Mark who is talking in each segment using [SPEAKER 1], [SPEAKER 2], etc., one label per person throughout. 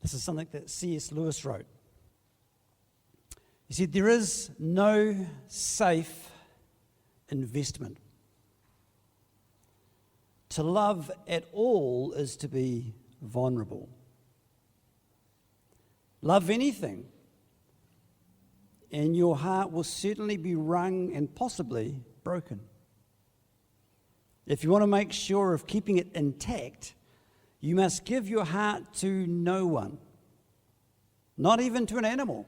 [SPEAKER 1] This is something that C.S. Lewis wrote. He said, there is no safe investment. To love at all is to be vulnerable. Love anything, and your heart will certainly be wrung and possibly broken. If you want to make sure of keeping it intact, you must give your heart to no one, not even to an animal.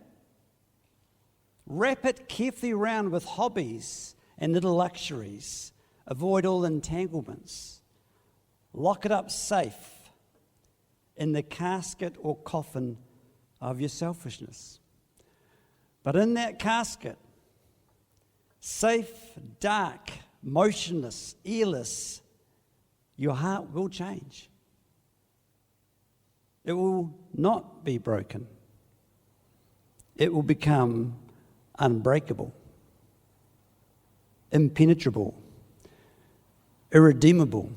[SPEAKER 1] Wrap it carefully around with hobbies and little luxuries. Avoid all entanglements. Lock it up safe in the casket or coffin of your selfishness. But in that casket, safe, dark, motionless, airless, your heart will change. It will not be broken. It will become unbreakable, impenetrable, irredeemable.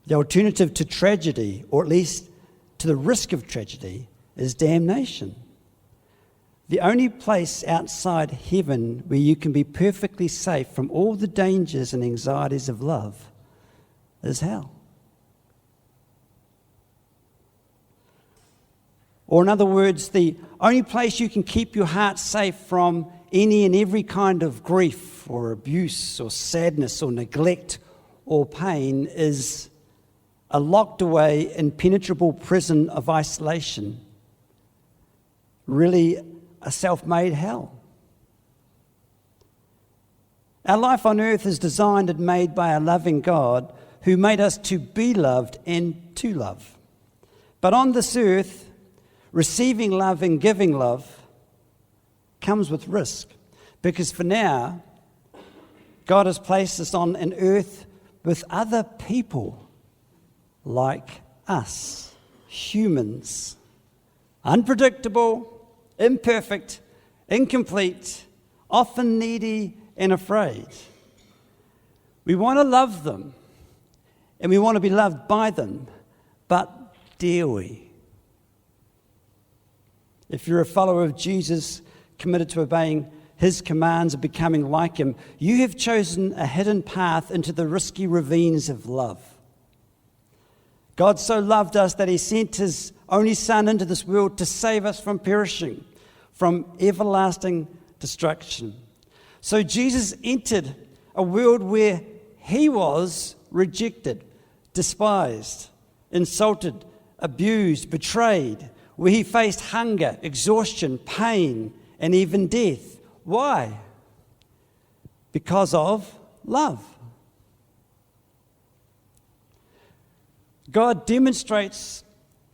[SPEAKER 1] The alternative to tragedy, or at least to the risk of tragedy, is damnation. The only place outside heaven where you can be perfectly safe from all the dangers and anxieties of love is hell. Or in other words, the only place you can keep your heart safe from any and every kind of grief or abuse or sadness or neglect or pain is a locked away, impenetrable prison of isolation. Really a self-made hell. Our life on earth is designed and made by a loving God who made us to be loved and to love. But on this earth, receiving love and giving love comes with risk, because for now, God has placed us on an earth with other people like us, humans, unpredictable, imperfect, incomplete, often needy and afraid. We want to love them, and we want to be loved by them, but dare we? If you're a follower of Jesus, committed to obeying his commands and becoming like him, you have chosen a hidden path into the risky ravines of love. God so loved us that he sent his only Son into this world to save us from perishing, from everlasting destruction. So Jesus entered a world where he was rejected, despised, insulted, abused, betrayed, where he faced hunger, exhaustion, pain, and even death. Why? Because of love. God demonstrates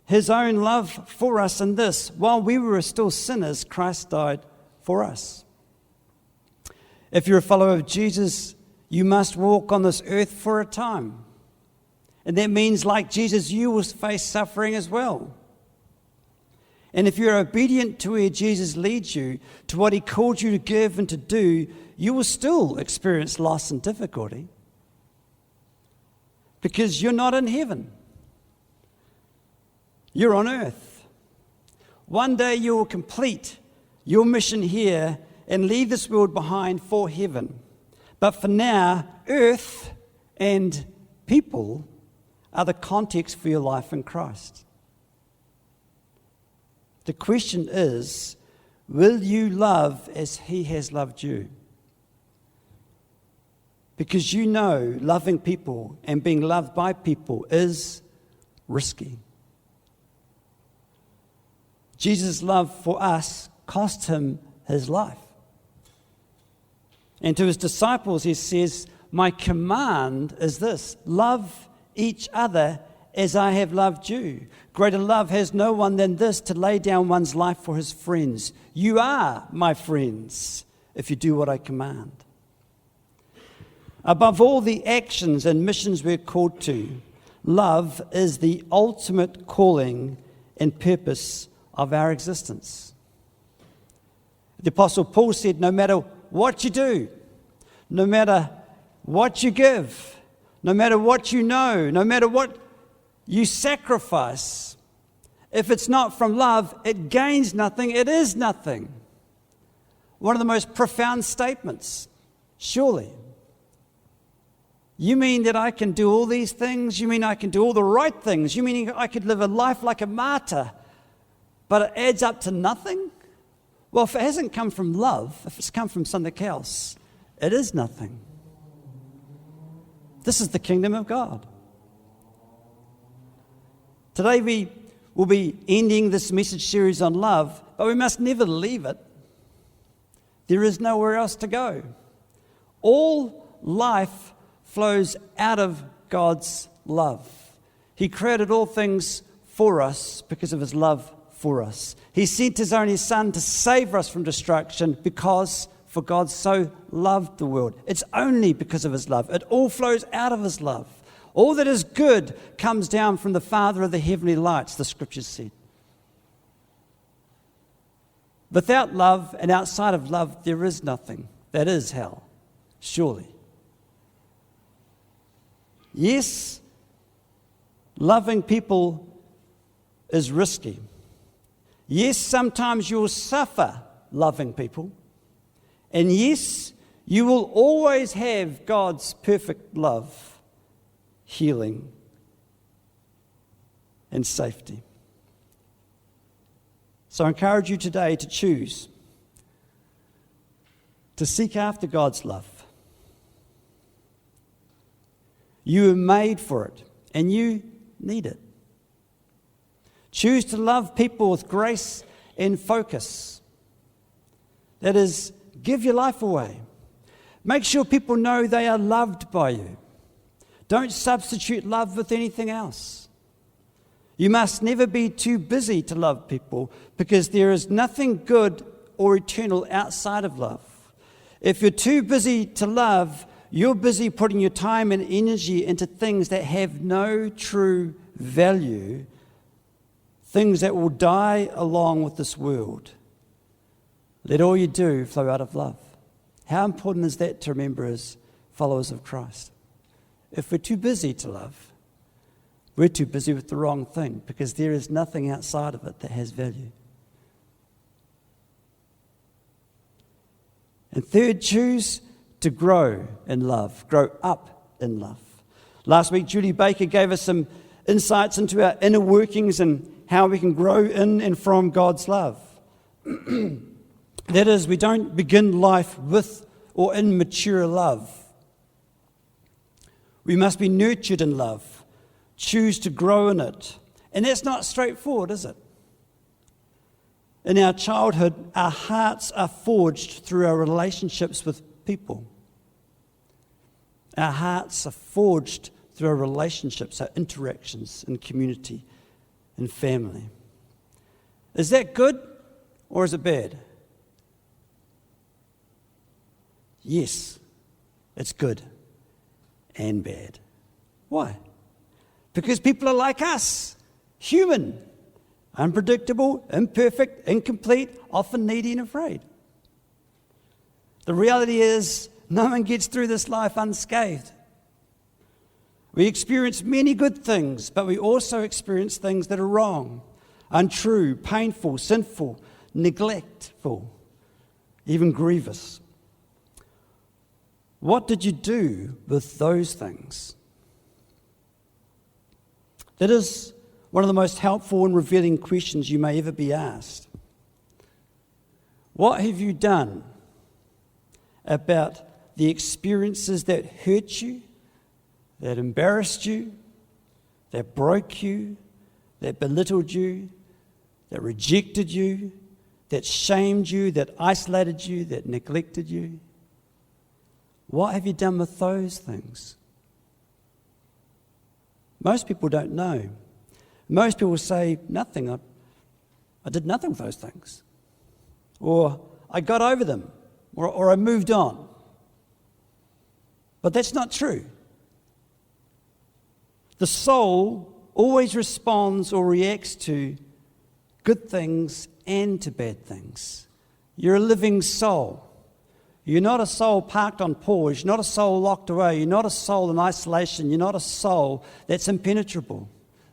[SPEAKER 1] his own love for us in this: while we were still sinners, Christ died for us. If you're a follower of Jesus, you must walk on this earth for a time. And that means, like Jesus, you will face suffering as well. And if you're obedient to where Jesus leads you, to what he called you to give and to do, you will still experience loss and difficulty. Because you're not in heaven. You're on earth. One day you will complete your mission here and leave this world behind for heaven. But for now, earth and people are the context for your life in Christ. The question is, will you love as he has loved you? Because you know loving people and being loved by people is risky. Jesus' love for us cost him his life. And to his disciples he says, my command is this: love each other as I have loved you. Greater love has no one than this, to lay down one's life for his friends. You are my friends if you do what I command. Above all the actions and missions we're called to, love is the ultimate calling and purpose of our existence. The Apostle Paul said, no matter what you do, no matter what you give, no matter what you know, no matter what you sacrifice, if it's not from love, it gains nothing, it is nothing. One of the most profound statements, surely. You mean that I can do all these things? You mean I can do all the right things? You mean I could live a life like a martyr, but it adds up to nothing? Well, if it hasn't come from love, if it's come from something else, it is nothing. This is the kingdom of God. Today we will be ending this message series on love, but we must never leave it. There is nowhere else to go. All life flows out of God's love. He created all things for us because of his love for us. He sent his only Son to save us from destruction because for God so loved the world. It's only because of his love. It all flows out of his love. All that is good comes down from the Father of the heavenly lights, the scriptures said. Without love and outside of love, there is nothing. That is hell, surely. Yes, loving people is risky. Yes, sometimes you'll suffer loving people. And yes, you will always have God's perfect love, healing, and safety. So I encourage you today to choose to seek after God's love. You were made for it, and you need it. Choose to love people with grace and focus. That is, give your life away. Make sure people know they are loved by you. Don't substitute love with anything else. You must never be too busy to love people because there is nothing good or eternal outside of love. If you're too busy to love, you're busy putting your time and energy into things that have no true value, things that will die along with this world. Let all you do flow out of love. How important is that to remember as followers of Christ? If we're too busy to love, we're too busy with the wrong thing because there is nothing outside of it that has value. And third, choose to grow in love, grow up in love. Last week, Judy Baker gave us some insights into our inner workings and how we can grow in and from God's love. That is, we don't begin life with or in mature love. We must be nurtured in love, choose to grow in it. And that's not straightforward, is it? In our childhood, our hearts are forged through our relationships with people. Our hearts are forged through our relationships, our interactions in community and family. Is that good or is it bad? Yes, it's good and bad. Why? Because people are like us, human, unpredictable, imperfect, incomplete, often needy and afraid. The reality is, no one gets through this life unscathed. We experience many good things, but we also experience things that are wrong, untrue, painful, sinful, neglectful, even grievous. What did you do with those things? That is one of the most helpful and revealing questions you may ever be asked. What have you done about the experiences that hurt you, that embarrassed you, that broke you, that belittled you, that rejected you, that shamed you, that isolated you, that neglected you? What have you done with those things? Most people don't know. Most people say, nothing. I did nothing with those things. Or I got over them. Or I moved on. But that's not true. The soul always responds or reacts to good things and to bad things. You're a living soul. You're not a soul parked on pause. You're not a soul locked away. You're not a soul in isolation. You're not a soul that's impenetrable.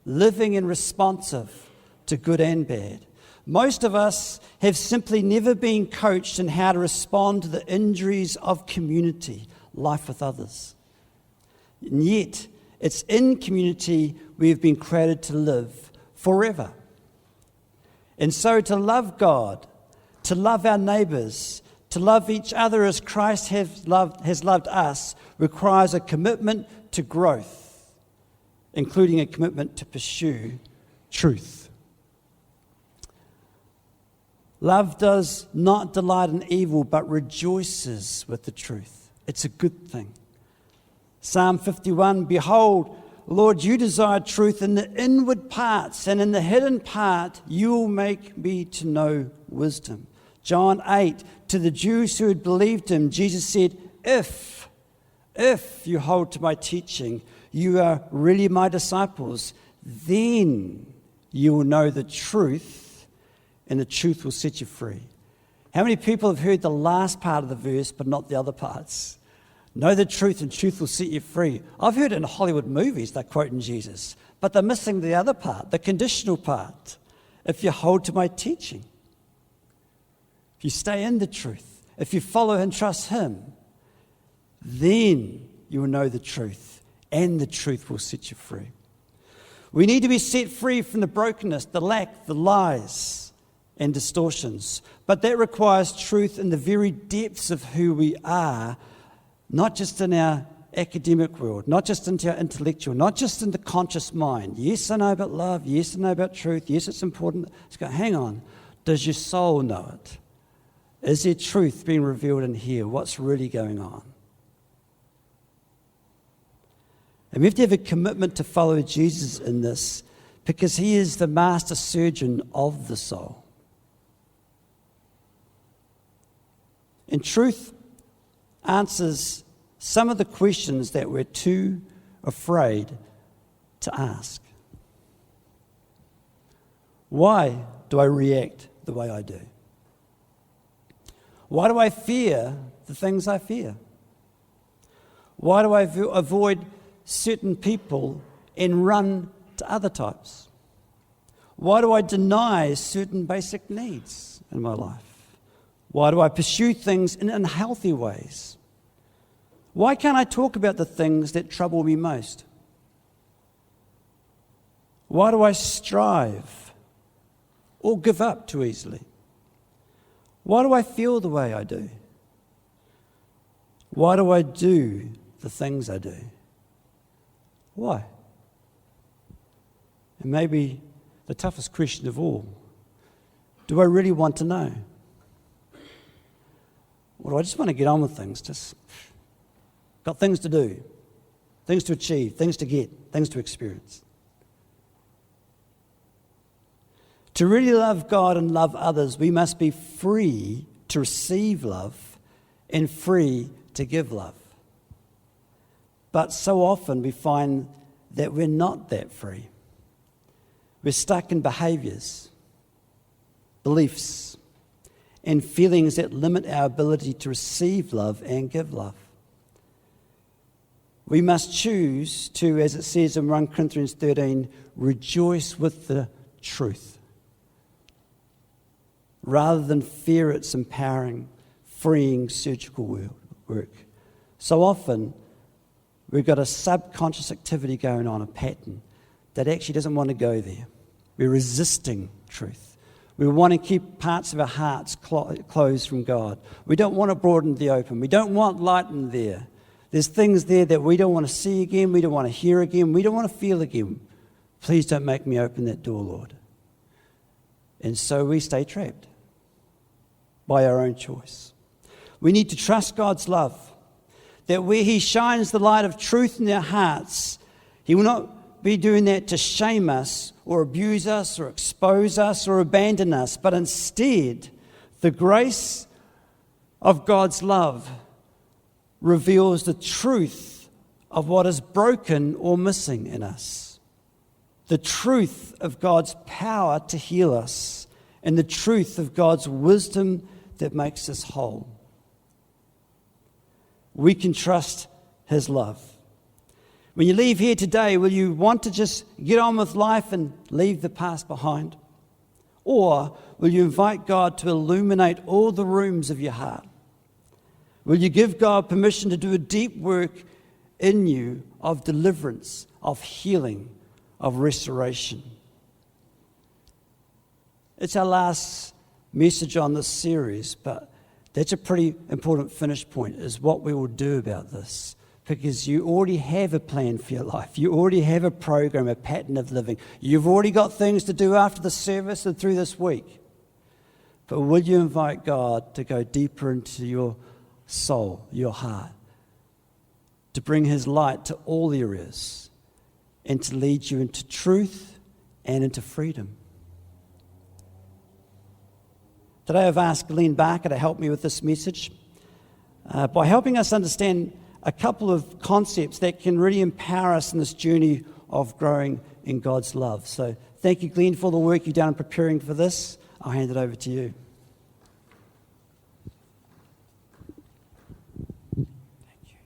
[SPEAKER 1] living and responsive to good and bad. Most of us have simply never been coached in how to respond to the injuries of community, life with others. And yet, it's in community we have been created to live forever. And so to love God, to love our neighbours, to love each other as Christ has loved us, requires a commitment to growth, including a commitment to pursue truth. Love does not delight in evil, but rejoices with the truth. It's a good thing. Psalm 51, behold, Lord, you desire truth in the inward parts, and in the hidden part you will make me to know wisdom. John 8, to the Jews who had believed him, Jesus said, if you hold to my teaching, you are really my disciples, then you will know the truth, and the truth will set you free. How many people have heard the last part of the verse, but not the other parts? Know the truth, and truth will set you free. I've heard it in Hollywood movies, they're quoting Jesus, but they're missing the other part, the conditional part. If you hold to my teaching, if you stay in the truth, if you follow and trust him, then you will know the truth, and the truth will set you free. We need to be set free from the brokenness, the lack, the lies, and distortions. But that requires truth in the very depths of who we are, not just in our academic world, not just into our intellectual, not just in the conscious mind. Yes, I know about love. Yes, I know about truth. Yes, it's important. Let's go, hang on. Does your soul know it? Is there truth being revealed in here? What's really going on? And we have to have a commitment to follow Jesus in this, because he is the master surgeon of the soul. And truth answers some of the questions that we're too afraid to ask. Why do I react the way I do? Why do I fear the things I fear? Why do I avoid certain people and run to other types? Why do I deny certain basic needs in my life? Why do I pursue things in unhealthy ways? Why can't I talk about the things that trouble me most? Why do I strive or give up too easily? Why do I feel the way I do? Why do I do the things I do? Why? And maybe the toughest question of all, do I really want to know? Or do I just want to get on with things? Just got things to do, things to achieve, things to get, things to experience. To really love God and love others, we must be free to receive love and free to give love. But so often we find that we're not that free. We're stuck in behaviours, beliefs, and feelings that limit our ability to receive love and give love. We must choose to, as it says in 1 Corinthians 13, rejoice with the truth, rather than fear its empowering, freeing surgical work. So often, we've got a subconscious activity going on, a pattern, that actually doesn't want to go there. We're resisting truth. We want to keep parts of our hearts closed from God. We don't want to broaden the open. We don't want light in there. There's things there that we don't want to see again. We don't want to hear again. We don't want to feel again. Please don't make me open that door, Lord. And so we stay trapped by our own choice. We need to trust God's love, that where he shines the light of truth in our hearts, he will not be doing that to shame us or abuse us or expose us or abandon us, but instead, the grace of God's love reveals the truth of what is broken or missing in us, the truth of God's power to heal us, and the truth of God's wisdom that makes us whole. We can trust his love. When you leave here today, will you want to just get on with life and leave the past behind? Or will you invite God to illuminate all the rooms of your heart? Will you give God permission to do a deep work in you of deliverance, of healing, of restoration? It's our last message on this series, but that's a pretty important finish point, is what we will do about this. Because you already have a plan for your life. You already have a program, a pattern of living. You've already got things to do after the service and through this week. But will you invite God to go deeper into your soul, your heart, to bring His light to all areas and to lead you into truth and into freedom? Today I've asked Glenn Barker to help me with this message by helping us understand a couple of concepts that can really empower us in this journey of growing in God's love. So thank you, Glenn, for the work you've done in preparing for this. I'll hand it over to you. Thank you.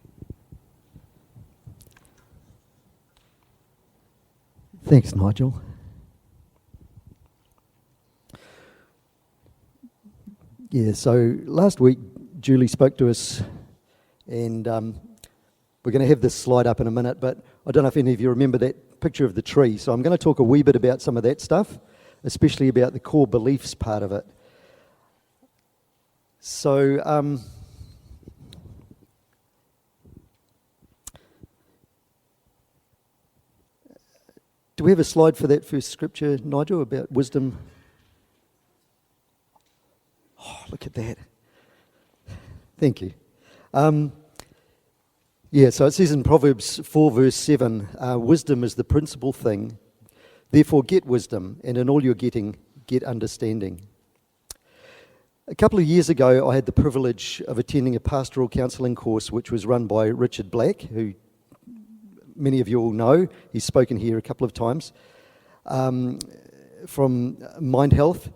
[SPEAKER 2] Thanks, Nigel. Yeah, so last week Julie spoke to us, and we're going to have this slide up in a minute, but I don't know if any of you remember that picture of the tree. So I'm going to talk a wee bit about some of that stuff, especially about the core beliefs part of it. So do we have a slide for that first scripture, Nigel, about wisdom? Oh, look at that. Thank you. So it says in Proverbs 4 verse 7, wisdom is the principal thing. Therefore get wisdom, and in all you're getting, get understanding. A couple of years ago, I had the privilege of attending a pastoral counselling course which was run by Richard Black, who many of you all know. He's spoken here a couple of times, from Mind Health.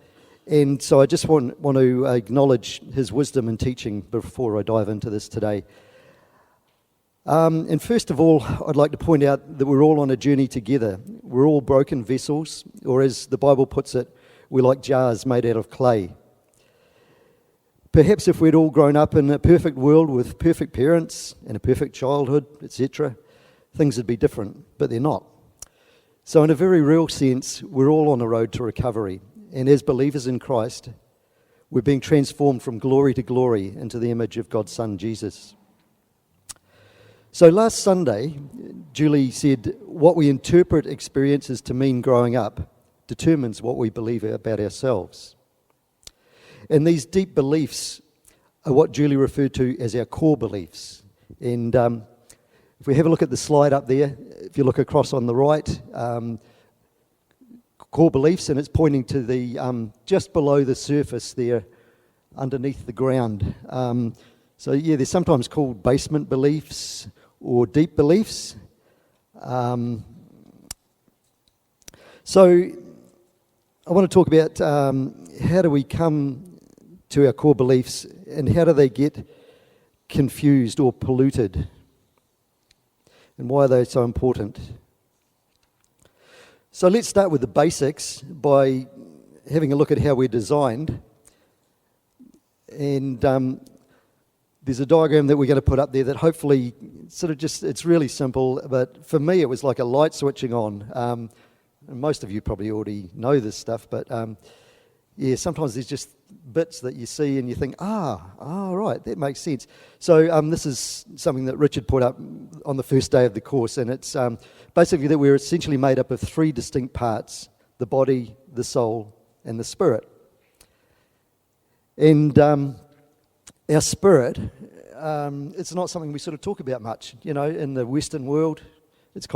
[SPEAKER 2] And so I just want to acknowledge his wisdom and teaching before I dive into this today. And first of all, I'd like to point out that we're all on a journey together. We're all broken vessels, or as the Bible puts it, we're like jars made out of clay. Perhaps if we'd all grown up in a perfect world with perfect parents and a perfect childhood, etc., things would be different, but they're not. So in a very real sense, we're all on a road to recovery. And as believers in Christ, we're being transformed from glory to glory into the image of God's Son, Jesus. So last Sunday, Julie said, what we interpret experiences to mean growing up determines what we believe about ourselves. And these deep beliefs are what Julie referred to as our core beliefs. And if we have a look at the slide up there, if you look across on the right, core beliefs, and it's pointing to the just below the surface there, underneath the ground. They're sometimes called basement beliefs or deep beliefs. So I want to talk about how do we come to our core beliefs and how do they get confused or polluted, and why are they so important? So let's start with the basics by having a look at how we're designed. And there's a diagram that we're going to put up there that hopefully it's really simple, but for me it was like a light switching on. And most of you probably already know this stuff, but sometimes there's just bits that you see and you think, right, that makes sense. So this is something that Richard put up on the first day of the course, and it's basically that we're essentially made up of three distinct parts: the body, the soul, and the spirit. And our spirit, it's not something we sort of talk about much, in the Western world. It's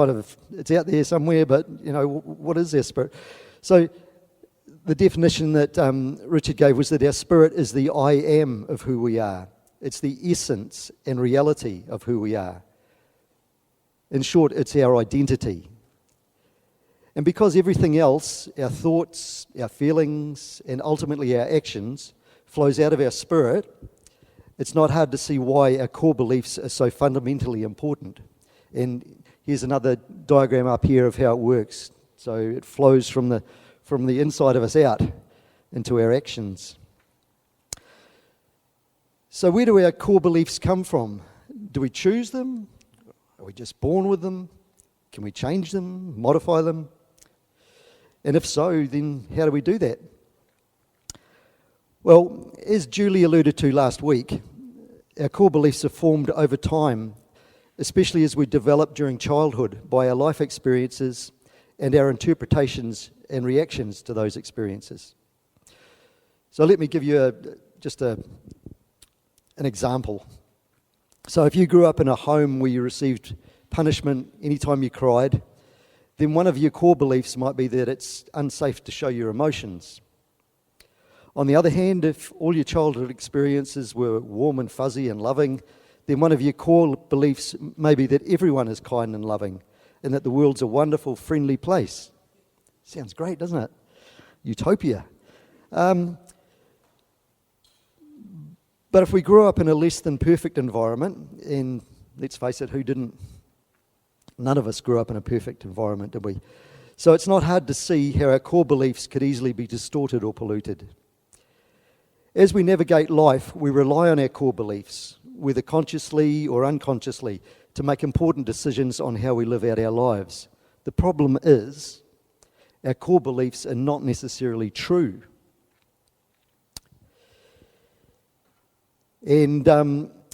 [SPEAKER 2] it's out there somewhere, but, what is our spirit? So the definition that Richard gave was that our spirit is the I am of who we are. It's the essence and reality of who we are. In short, it's our identity. And because everything else, our thoughts, our feelings, and ultimately our actions, flows out of our spirit, it's not hard to see why our core beliefs are so fundamentally important. And here's another diagram up here of how it works. So it flows from the inside of us out into our actions. So where do our core beliefs come from? Do we choose them? Are we just born with them? Can we change them, modify them? And if so, then how do we do that? Well, as Julie alluded to last week, our core beliefs are formed over time, especially as we develop during childhood by our life experiences and our interpretations and reactions to those experiences. So let me give you an example. So if you grew up in a home where you received punishment anytime you cried, then one of your core beliefs might be that it's unsafe to show your emotions. On the other hand, if all your childhood experiences were warm and fuzzy and loving, then one of your core beliefs may be that everyone is kind and loving and that the world's a wonderful, friendly place. Sounds great, doesn't it? Utopia. But if we grew up in a less than perfect environment, and let's face it, who didn't? None of us grew up in a perfect environment, did we? So it's not hard to see how our core beliefs could easily be distorted or polluted. As we navigate life, we rely on our core beliefs, whether consciously or unconsciously, to make important decisions on how we live out our lives. The problem is, our core beliefs are not necessarily true. And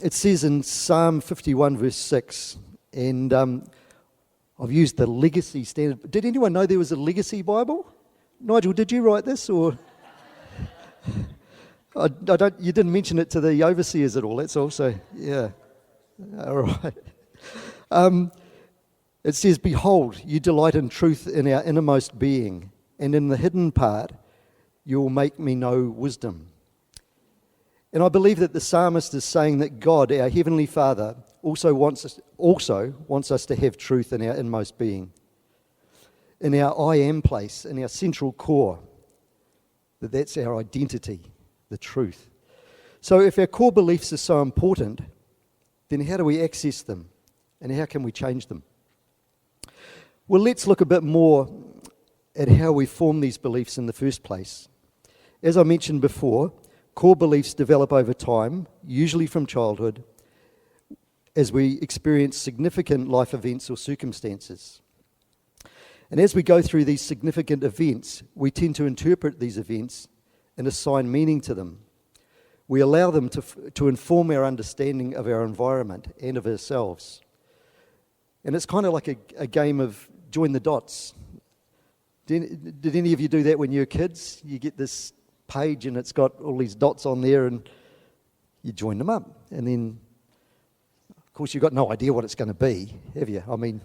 [SPEAKER 2] it says in Psalm 51 verse 6, and I've used the Legacy Standard. Did anyone know there was a Legacy Bible? Nigel, did you write this, or? You didn't mention it to the overseers at all, that's also, yeah. All right. It says, "Behold, you delight in truth in our innermost being, and in the hidden part you will make me know wisdom." And I believe that the psalmist is saying that God, our Heavenly Father, also wants us to have truth in our inmost being, in our I am place, in our central core, that's our identity, the truth. So if our core beliefs are so important, then how do we access them, and how can we change them? Well, let's look a bit more at how we form these beliefs in the first place. As I mentioned before, core beliefs develop over time, usually from childhood, as we experience significant life events or circumstances. And as we go through these significant events, we tend to interpret these events and assign meaning to them. We allow them to inform our understanding of our environment and of ourselves. And it's kind of like a game of join the dots. Did any of you do that when you were kids? You get this page and it's got all these dots on there and you join them up. And then, of course, you've got no idea what it's going to be, have you? I mean,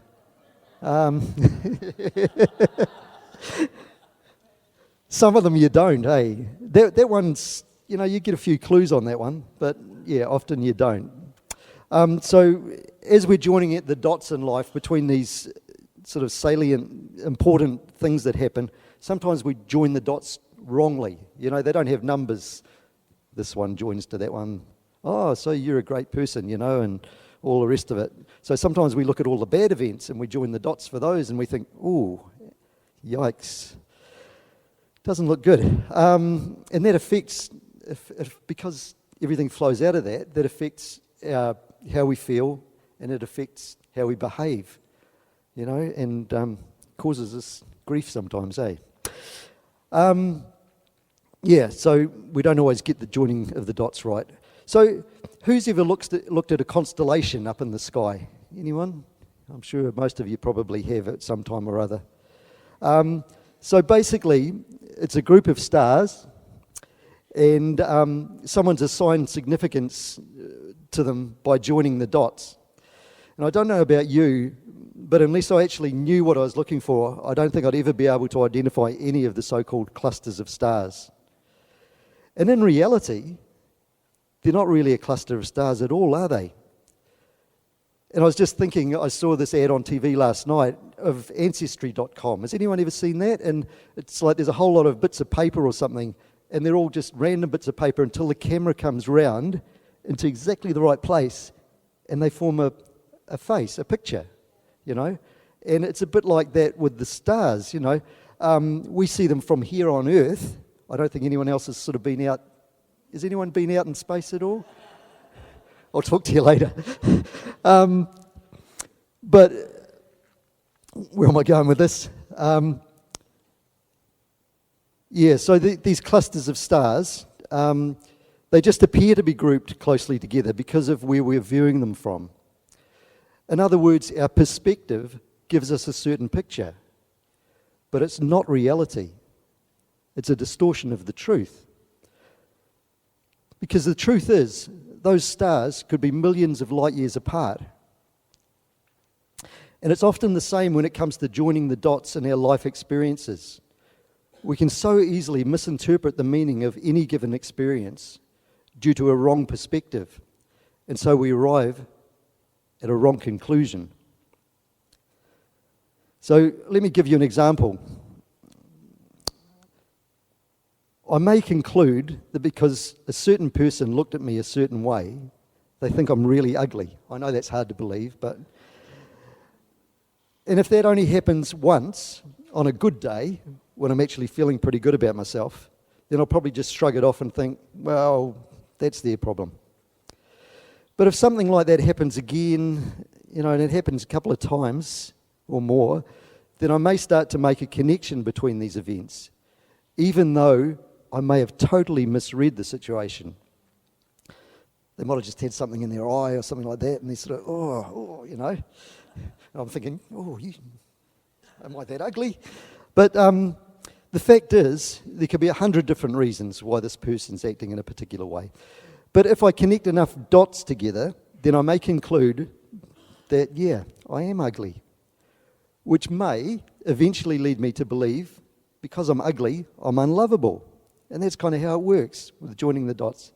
[SPEAKER 2] some of them you don't, hey? That one's, you get a few clues on that one, but yeah, often you don't. So as we're joining the dots in life between these sort of salient, important things that happen, sometimes we join the dots wrongly. They don't have numbers. This one joins to that one. Oh, so you're a great person, and all the rest of it. So sometimes we look at all the bad events and we join the dots for those and we think, ooh, yikes. Doesn't look good. And that affects, because everything flows out of that affects how we feel, and it affects how we behave, and causes us grief sometimes, eh? So we don't always get the joining of the dots right. So who's ever looked at a constellation up in the sky? Anyone? I'm sure most of you probably have at some time or other. So basically, it's a group of stars, and someone's assigned significance to them by joining the dots. And I don't know about you, but unless I actually knew what I was looking for, I don't think I'd ever be able to identify any of the so-called clusters of stars. And in reality, they're not really a cluster of stars at all, are they? And I was just thinking, I saw this ad on TV last night of Ancestry.com. Has anyone ever seen that? And it's like there's a whole lot of bits of paper or something, and they're all just random bits of paper until the camera comes round into exactly the right place, and they form a face, a picture. you know. And it's a bit like that with the stars, you know. We see them from here on Earth. I don't think anyone else has sort of been out. Has anyone been out in space at all? I'll talk to you later. But where am I going with this? So these clusters of stars, they just appear to be grouped closely together because of where we're viewing them from. In other words, our perspective gives us a certain picture, but it's not reality. It's a distortion of the truth. Because the truth is, those stars could be millions of light years apart. And it's often the same when it comes to joining the dots in our life experiences. We can so easily misinterpret the meaning of any given experience due to a wrong perspective, and so we arrive at a wrong conclusion. So let me give you an example. I may conclude that because a certain person looked at me a certain way, they think I'm really ugly. I know that's hard to believe, but... And if that only happens once, on a good day, when I'm actually feeling pretty good about myself, then I'll probably just shrug it off and think, well, that's their problem. But if something like that happens again, you know, and it happens a couple of times or more, then I may start to make a connection between these events, even though I may have totally misread the situation. They might have just had something in their eye or something like that, and they sort of, you know. And I'm thinking, am I that ugly? But the fact is, there could be 100 different reasons why this person's acting in a particular way. But if I connect enough dots together, then I may conclude that, yeah, I am ugly, which may eventually lead me to believe, because I'm ugly, I'm unlovable. And that's kind of how it works with joining the dots.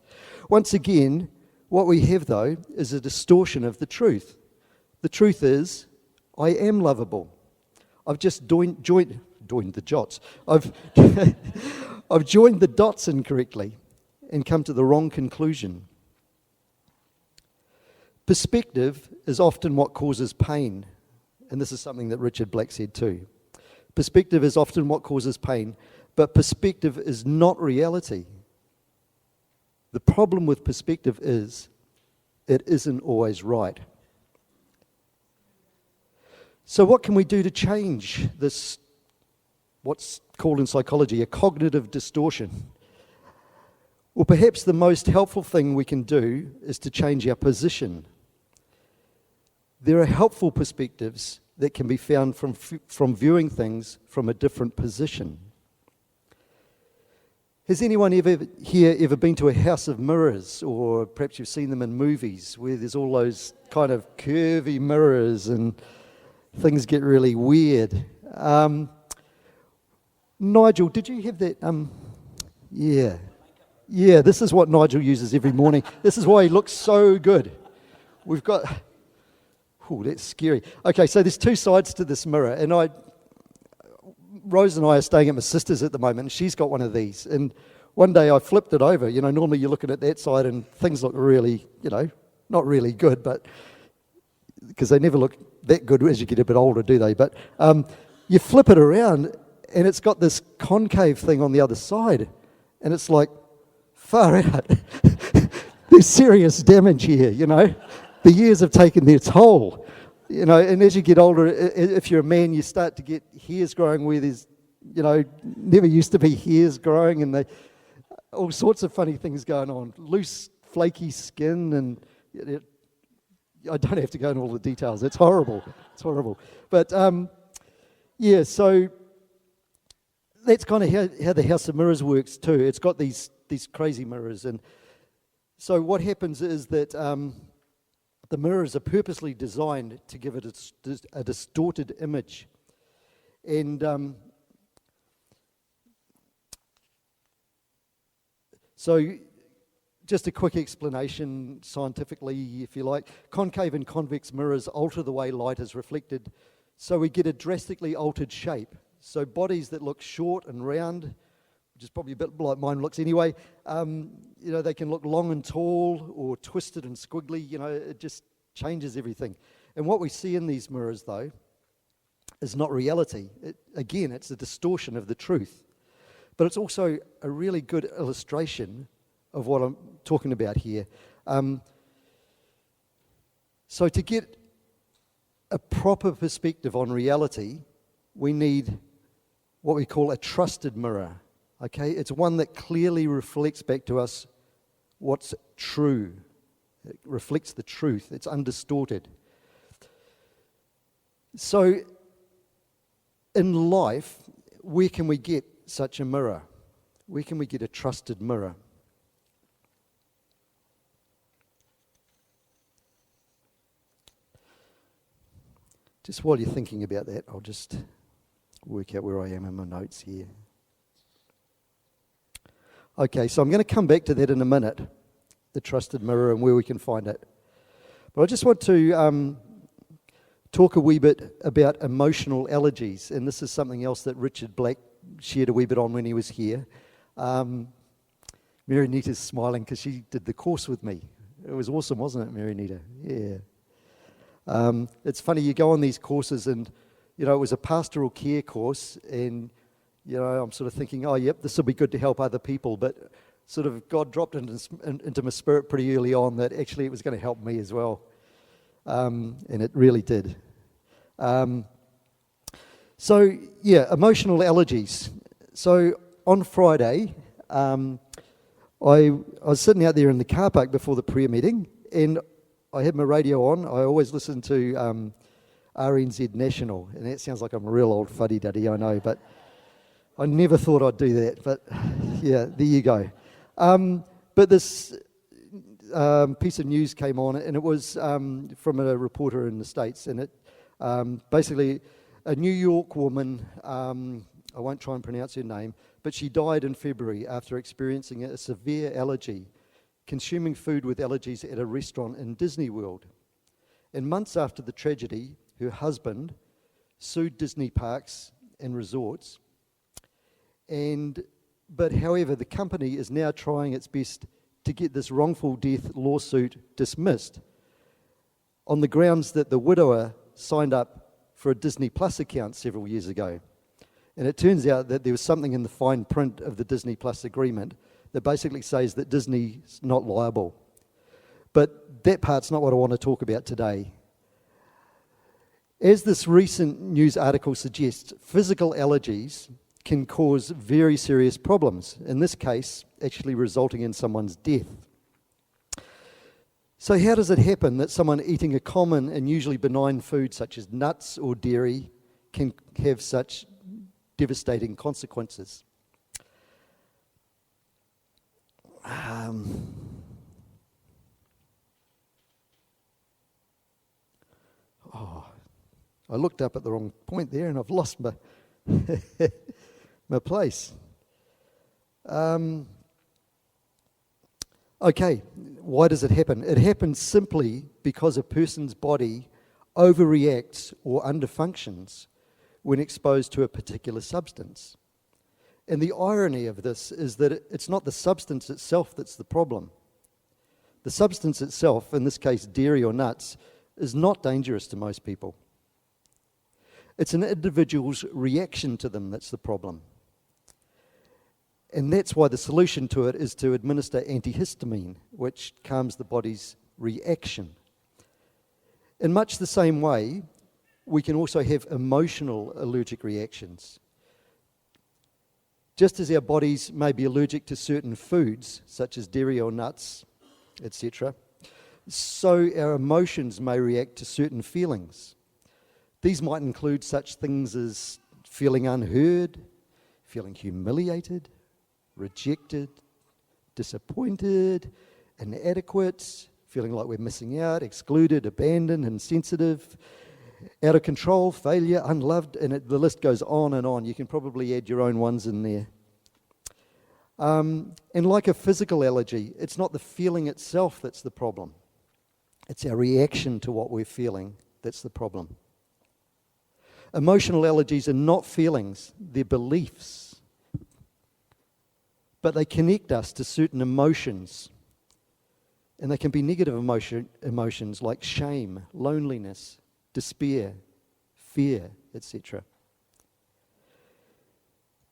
[SPEAKER 2] Once again, what we have, though, is a distortion of the truth. The truth is, I am lovable. I've just joined the dots. I've joined the dots incorrectly and come to the wrong conclusion. Perspective is often what causes pain, and this is something that Richard Black said too. Perspective is often what causes pain, but perspective is not reality. The problem with perspective is it isn't always right. So what can we do to change this, what's called in psychology, a cognitive distortion? Well, perhaps the most helpful thing we can do is to change our position. There are helpful perspectives that can be found from viewing things from a different position. Has anyone here ever been to a house of mirrors, or perhaps you've seen them in movies where there's all those kind of curvy mirrors and things get really weird? Nigel, did you have that? Yeah, this is what Nigel uses every morning. This is why he looks so good. We've got... Oh, that's scary. Okay, so there's two sides to this mirror, and Rose and I are staying at my sister's at the moment, and she's got one of these. And one day I flipped it over. You know, normally you're looking at that side and things look really, you know, not really good, but because they never look that good as you get a bit older, do they? But you flip it around, and it's got this concave thing on the other side, and it's like, far out. There's serious damage here, you know. The years have taken their toll, you know, and as you get older, if you're a man, you start to get hairs growing where there's, you know, never used to be hairs growing, and all sorts of funny things going on. Loose, flaky skin, and I don't have to go into all the details. It's horrible. It's horrible. But, so that's kind of how the House of Mirrors works too. It's got these crazy mirrors. And so what happens is that the mirrors are purposely designed to give it a distorted image. And so just a quick explanation scientifically, if you like. Concave and convex mirrors alter the way light is reflected, so we get a drastically altered shape. So bodies that look short and round, which is probably a bit like mine looks anyway, you know, they can look long and tall or twisted and squiggly. You know, it just changes everything. And what we see in these mirrors, though, is not reality. Again, it's a distortion of the truth. But it's also a really good illustration of what I'm talking about here. So to get a proper perspective on reality, we need what we call a trusted mirror. Okay, it's one that clearly reflects back to us what's true. It reflects the truth. It's undistorted. So in life, where can we get such a mirror? Where can we get a trusted mirror? Just while you're thinking about that, I'll just work out where I am in my notes here. Okay, so I'm going to come back to that in a minute, the trusted mirror and where we can find it. But I just want to talk a wee bit about emotional allergies, and this is something else that Richard Black shared a wee bit on when he was here. Mary Nita's smiling because she did the course with me. It was awesome, wasn't it, Mary Nita? Yeah. It's funny, you go on these courses and, you know, it was a pastoral care course and, you know, I'm sort of thinking, oh, yep, this will be good to help other people, but sort of God dropped into my spirit pretty early on that actually it was going to help me as well. And it really did. So, yeah, emotional allergies. So on Friday, I was sitting out there in the car park before the prayer meeting, and I had my radio on. I always listen to RNZ National, and that sounds like I'm a real old fuddy-duddy, I know, but I never thought I'd do that. But yeah, there you go. But this piece of news came on, and it was from a reporter in the States, and it basically a New York woman, I won't try and pronounce her name, but she died in February after experiencing a severe allergy, consuming food with allergies at a restaurant in Disney World. And months after the tragedy, her husband sued Disney parks and resorts. But however, the company is now trying its best to get this wrongful death lawsuit dismissed on the grounds that the widower signed up for a Disney Plus account several years ago. And it turns out that there was something in the fine print of the Disney Plus agreement that basically says that Disney's not liable. But that part's not what I want to talk about today. As this recent news article suggests, physical allergies can cause very serious problems, in this case, actually resulting in someone's death. So how does it happen that someone eating a common and usually benign food such as nuts or dairy can have such devastating consequences? I looked up at the wrong point there and I've lost my my place. Okay, why does it happen? It happens simply because a person's body overreacts or underfunctions when exposed to a particular substance. And the irony of this is that it's not the substance itself that's the problem. The substance itself, in this case dairy or nuts, is not dangerous to most people. It's an individual's reaction to them that's the problem. And that's why the solution to it is to administer antihistamine, which calms the body's reaction. In much the same way, we can also have emotional allergic reactions. Just as our bodies may be allergic to certain foods, such as dairy or nuts, etc., so our emotions may react to certain feelings. These might include such things as feeling unheard, feeling humiliated, rejected, disappointed, inadequate, feeling like we're missing out, excluded, abandoned, insensitive, out of control, failure, unloved, and the list goes on and on. You can probably add your own ones in there. And like a physical allergy, it's not the feeling itself that's the problem. It's our reaction to what we're feeling that's the problem. Emotional allergies are not feelings, they're beliefs. But they connect us to certain emotions. And they can be negative emotions like shame, loneliness, despair, fear, etc.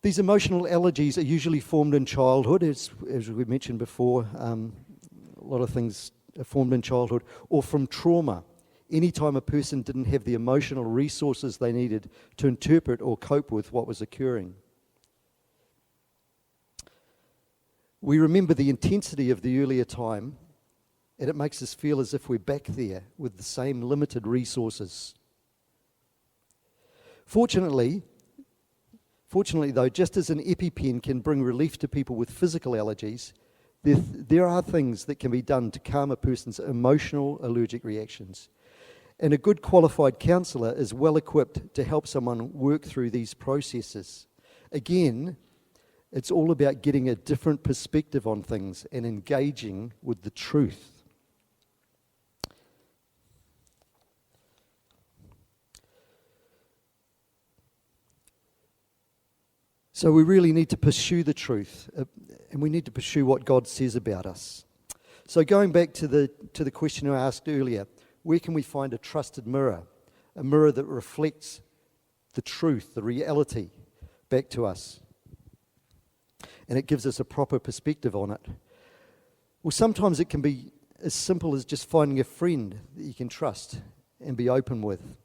[SPEAKER 2] These emotional allergies are usually formed in childhood, as we mentioned before. A lot of things are formed in childhood, or from trauma. Anytime a person didn't have the emotional resources they needed to interpret or cope with what was occurring. We remember the intensity of the earlier time, and it makes us feel as if we're back there with the same limited resources. Fortunately though, just as an EpiPen can bring relief to people with physical allergies, there are things that can be done to calm a person's emotional allergic reactions. And a good qualified counsellor is well equipped to help someone work through these processes. Again, it's all about getting a different perspective on things and engaging with the truth. So we really need to pursue the truth, and we need to pursue what God says about us. So going back to the question I asked earlier, where can we find a trusted mirror? A mirror that reflects the truth, the reality, back to us. And it gives us a proper perspective on it. Well, sometimes it can be as simple as just finding a friend that you can trust and be open with.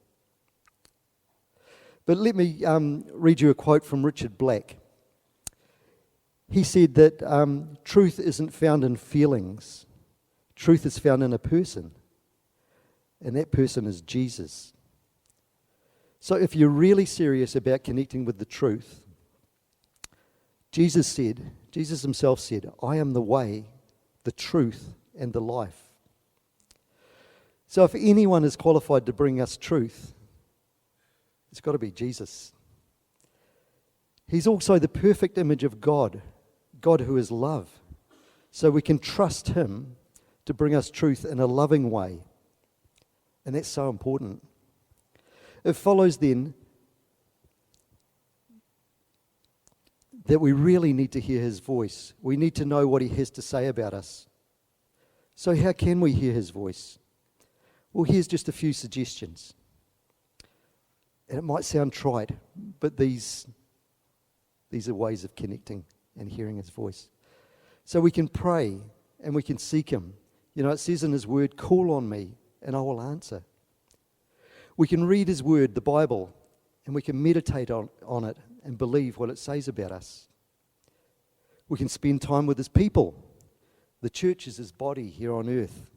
[SPEAKER 2] But let me read you a quote from Richard Black. He said that truth isn't found in feelings. Truth is found in a person. And that person is Jesus. So if you're really serious about connecting with the truth, Jesus himself said, I am the way, the truth, and the life. So if anyone is qualified to bring us truth, it's got to be Jesus. He's also the perfect image of God, God who is love. So we can trust him to bring us truth in a loving way. And that's so important. It follows then that we really need to hear his voice. We need to know what he has to say about us. So how can we hear his voice? Well, here's just a few suggestions. And it might sound trite, but these are ways of connecting and hearing his voice. So we can pray and we can seek him. You know, it says in his word, call on me and I will answer. We can read his word, the Bible, and we can meditate on it and believe what it says about us. We can spend time with his people. The church is his body here on earth.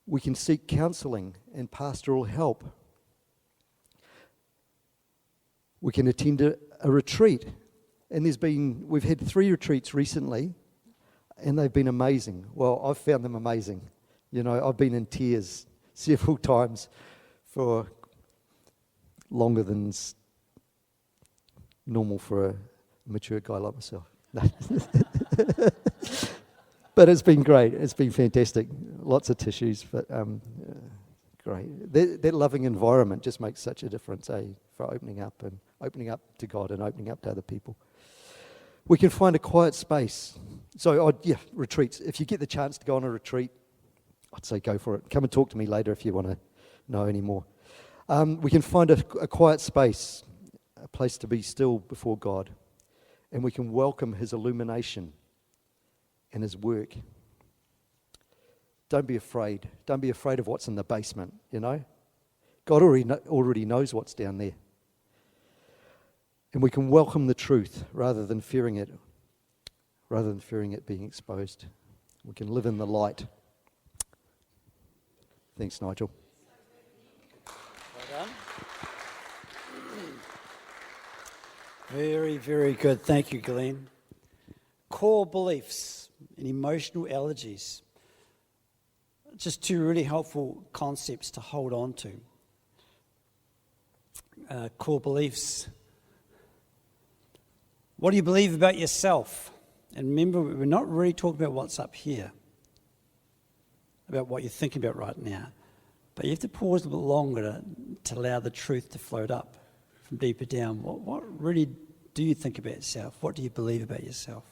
[SPEAKER 2] We can seek counselling and pastoral help. We can attend a retreat. And we've had 3 retreats recently, and they've been amazing. Well, I've found them amazing. You know, I've been in tears several times for longer than normal for a mature guy like myself. But it's been great. It's been fantastic. Lots of tissues, but great. That loving environment just makes such a difference, for opening up to God and opening up to other people. We can find a quiet space. So, retreats. If you get the chance to go on a retreat, I'd say go for it. Come and talk to me later if you want to know any more. We can find a quiet space, a place to be still before God, and we can welcome his illumination and his work. Don't be afraid. Don't be afraid of what's in the basement, you know. God already knows what's down there. And we can welcome the truth rather than fearing it being exposed. We can live in the light. Thanks, Nigel.
[SPEAKER 1] Well done. Very, very good. Thank you, Glenn. Core beliefs and emotional allergies. Just 2 really helpful concepts to hold on to. Core beliefs. What do you believe about yourself? And remember, we're not really talking about what's up here, about what you're thinking about right now. But you have to pause a bit longer to allow the truth to float up from deeper down. What really do you think about yourself? What do you believe about yourself?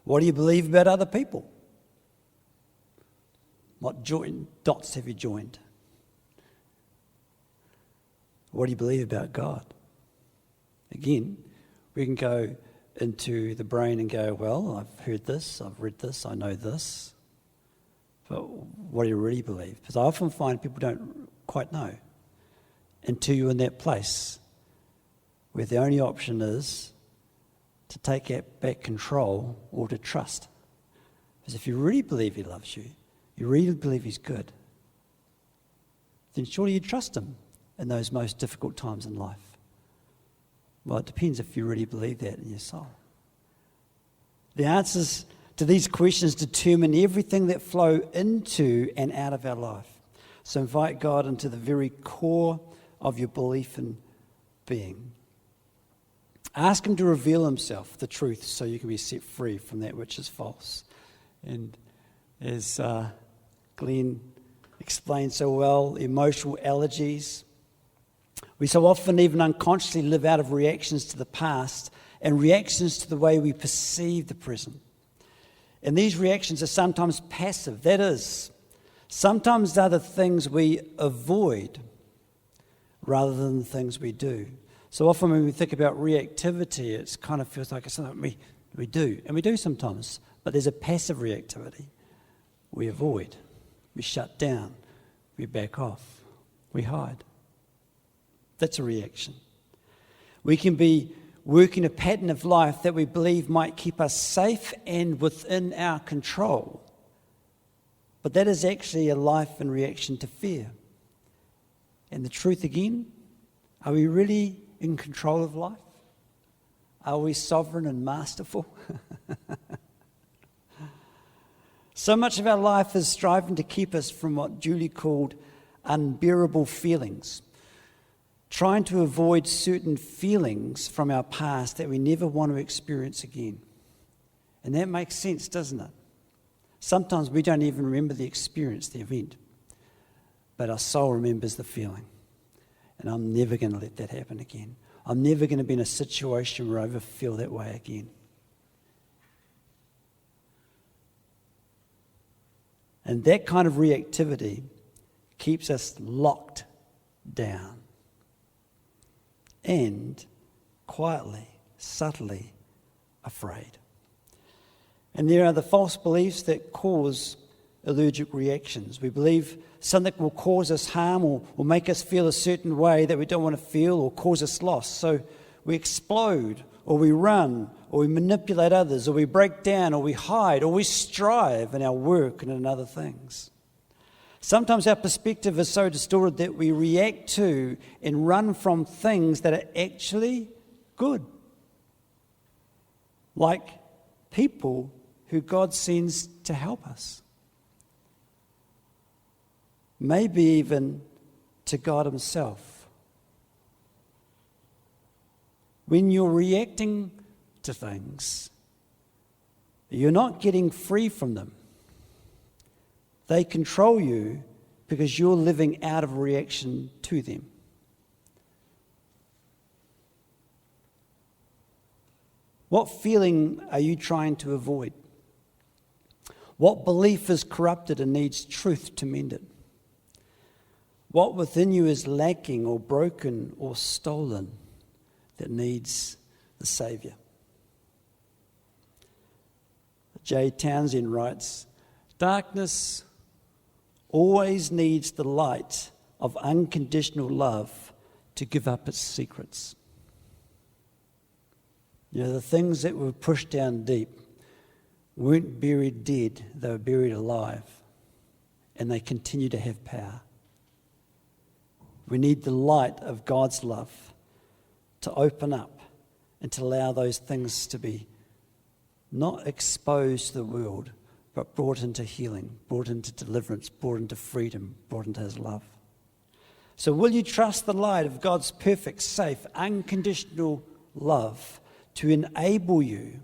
[SPEAKER 1] What do you believe about other people? What dots have you joined? What do you believe about God? Again, we can go into the brain and go, well, I've heard this, I've read this, I know this. But what do you really believe? Because I often find people don't quite know until you're in that place where the only option is to take back control or to trust. Because if you really believe he loves you, you really believe he's good, then surely you trust him in those most difficult times in life. Well, it depends if you really believe that in your soul. The answers to these questions determine everything that flow into and out of our life. So invite God into the very core of your belief and being. Ask him to reveal himself, the truth, so you can be set free from that which is false. And as Glenn explained so well, emotional allergies. We so often even unconsciously live out of reactions to the past and reactions to the way we perceive the present. And these reactions are sometimes passive. That is, sometimes they're the things we avoid rather than the things we do. So often when we think about reactivity, it kind of feels like it's something we do. And we do sometimes. But there's a passive reactivity. We avoid. We shut down. We back off. We hide. That's a reaction. We can be working a pattern of life that we believe might keep us safe and within our control. But that is actually a life in reaction to fear. And the truth again, are we really in control of life? Are we sovereign and masterful? So much of our life is striving to keep us from what Julie called unbearable feelings. Trying to avoid certain feelings from our past that we never want to experience again. And that makes sense, doesn't it? Sometimes we don't even remember the experience, the event. But our soul remembers the feeling. And I'm never going to let that happen again. I'm never going to be in a situation where I ever feel that way again. And that kind of reactivity keeps us locked down. And quietly, subtly afraid. And there are the false beliefs that cause allergic reactions. We believe something will cause us harm or make us feel a certain way that we don't want to feel or cause us loss. So we explode or we run or we manipulate others or we break down or we hide or we strive in our work and in other things. Sometimes our perspective is so distorted that we react to and run from things that are actually good. Like people who God sends to help us. Maybe even to God himself. When you're reacting to things, you're not getting free from them. They control you because you're living out of reaction to them. What feeling are you trying to avoid? What belief is corrupted and needs truth to mend it? What within you is lacking or broken or stolen that needs the Saviour? J. Townsend writes, darkness always needs the light of unconditional love to give up its secrets. You know, the things that were pushed down deep weren't buried dead, they were buried alive, and they continue to have power. We need the light of God's love to open up and to allow those things to be not exposed to the world, but brought into healing, brought into deliverance, brought into freedom, brought into his love. So will you trust the light of God's perfect, safe, unconditional love to enable you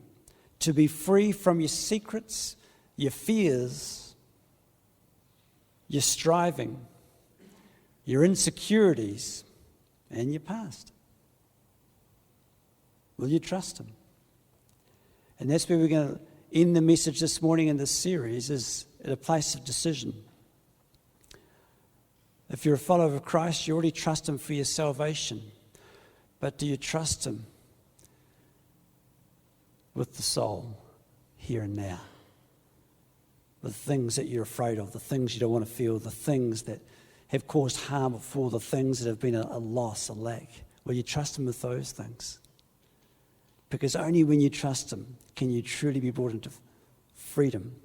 [SPEAKER 1] to be free from your secrets, your fears, your striving, your insecurities, and your past? Will you trust him? And that's where we're going to end the message this morning in this series, is at a place of decision. If you're a follower of Christ, you already trust Him for your salvation. But do you trust Him with the soul here and now? The things that you're afraid of, the things you don't want to feel, the things that have caused harm before, the things that have been a loss, a lack. Will you trust Him with those things? Because only when you trust Him can you truly be brought into freedom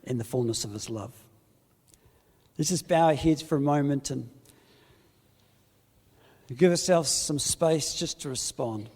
[SPEAKER 1] in the fullness of His love. Let's just bow our heads for a moment and give ourselves some space just to respond.